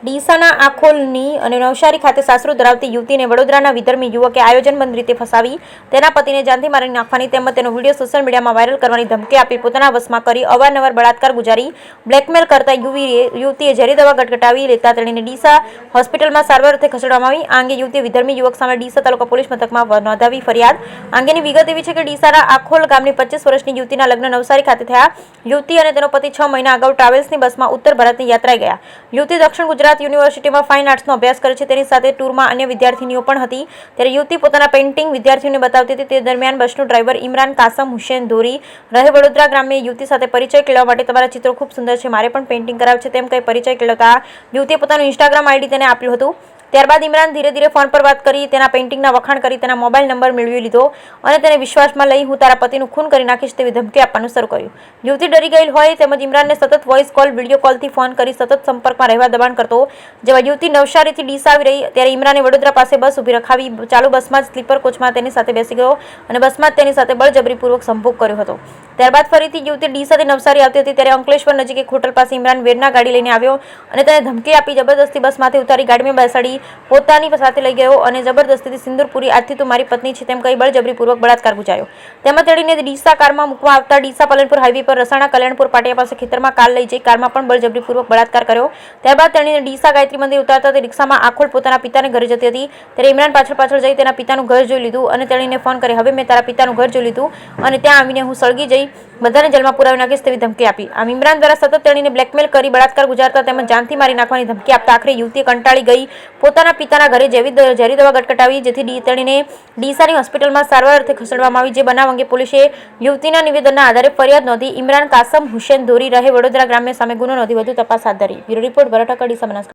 ડીસાના આખોલની અને નવસારી ખાતે સાસરું ધરાવતી યુવતીને વડોદરાના વિધર્મી યુવકે આયોજનબદ્ધ રીતે ફસાવી તેના પતિને જાનથી મારી નાખવાની તેમજ તેનો વિડીયો સોશિયલ મીડિયામાં વાયરલ કરવાની ધમકી આપી પોતાના વશમાં કરી અવારનવાર બળાત્કાર ગુજારી બ્લેકમેલ કરતા યુવતીએ ઝેરી દવા ગટગટાવી લેતા તેણીને ડીસા હોસ્પિટલમાં સારવાર અર્થે ખસેડવામાં આવી. આ અંગે યુવતીએ વિધર્મી યુવક સામે ડીસા તાલુકા પોલીસ મથકમાં નોંધાવી ફરિયાદ. અંગેની વિગત એવી છે કે ડીસાના આખોલ ગામની 25 વર્ષની યુવતીના લગ્ન નવસારી ખાતે થયા. યુવતી અને તેનો પતિ 6 મહિના અગાઉ ટ્રાવેલ્સની બસમાં ઉત્તર ભારતની યાત્રાએ ગયા. યુવતી દક્ષિણ ગુજરાત યુનિવર્સિટીમાં ફાઇન આર્ટ્સનો અભ્યાસ કરે છે. તેની સાથે ટૂરમાં અન્ય વિદ્યાર્થીનીઓ પણ હતી. ત્યારે યુવતી પોતાના પેઇન્ટિંગ વિદ્યાર્થીઓને બતાવતી હતી. તે દરમિયાન બસનો ડ્રાઈવર ઇમરાન કાસમ હુસેન ધોરી રહે વડોદરા ગ્રામ્ય યુવતી સાથે પરિચય કેળવવા માટે તમારા ચિત્રો ખૂબ સુંદર છે, મારે પણ પેઇન્ટિંગ કરાવ છે તેમ કહી પરિચય કેળવતા યુવતીએ પોતાનું ઇન્સ્ટાગ્રામ આઈડી તેને આપ્યું હતું. ત્યારબાદ ઇમરાન ધીરે ધીરે ફોન પર વાત કરી તેના પેઇન્ટિંગના વખાણ કરી તેના મોબાઈલ નંબર મેળવી લીધો અને તેને વિશ્વાસમાં લઈ હું તારા પતિનું ખૂન કરી નાખીશ તેવી ધમકી આપવાનું શરૂ કર્યું. યુવતી ડરી ગઈ હોય તેમજ ઇમરાનને સતત વોઇસ કોલ વિડીયો કોલથી ફોન કરી સતત સંપર્કમાં રહેવા દબાણ કરતો. જેવા યુવતી નવસારીથી ડીસા આવી રહી ત્યારે ઇમરાને વડોદરા પાસે બસ ઊભી રખાવી ચાલુ બસમાં જ સ્લીપર કોચમાં તેની સાથે બેસી ગયો અને બસમાં જ તેની સાથે બળજબરીપૂર્વક સંભોગ કર્યો હતો. ત્યારબાદ ફરીથી યુવતી ડીસાથી નવસારી આવતી હતી ત્યારે અંકલેશ્વર નજીક એક હોટલ પાસે ઇમરાન વેરના ગાડી લઈને આવ્યો અને તેને ધમકી આપી જબરદસ્તી બસમાંથી ઉતારી ગાડીમાં બેસાડી પોતાની સાથે લઈ ગયો અને જબરદસ્તીથી સિંદૂરપુરી આજથી તું મારી પત્ની છે તેમ કહી બળજબરીપૂર્વક બળાત્કાર ગુજાર્યો. તેમાં તેણીને ડીસા કારમાં મૂકવા આવતા ડીસા પાલનપુર હાઈવે પર રસાણા કલ્યાણપુર પાટિયા પાસે ખેતરમાં કાર લઈ જઈ કારમાં પણ બળજબરીપૂર્વક બળાત્કાર કર્યો. ત્યારબાદ તેણીને ડીસા ગાયત્રી મંદિર ઉતારતા તે રિક્ષામાં આખોલ પોતાના પિતાને ઘરે જતી હતી ત્યારે ઇમરાન પાછળ જઈ તેના પિતાનું ઘર જોઈ લીધું અને તેણીને ફોન કરી હવે મેં તારા પિતાનું ઘર જોઈ લીધું અને ત્યાં આવીને હું સળગી જઈ બધાને જેલમાં પુરાવી નાખીશ તેવી ધમકી આપી. આમ ઇમરાન દ્વારા સતત તેણીને બ્લેકમેલ કરી બળાત્કાર ગુજારતા તેમજ જાનથી મારી નાખવાની ધમકી આપતા આખરે યુવતીએ કંટાળી ગઈ પોતાના પિતાના ઘરે ઝેરી દવા ગટગટાવી જેથી તેણીને ડીસાની હોસ્પિટલમાં સારવાર અર્થે ખસેડવામાં આવી. જે બનાવ અંગે પોલીસે યુવતીના નિવેદનના આધારે ફરિયાદ નોંધી ઇમરાન કાસમ હુસેન ધોરી રહે વડોદરા ગ્રામ્ય સામે ગુનો નોંધી વધુ તપાસ હાથ ધરી. Bureau report, Barthakdi, Deesa, Banaskantha.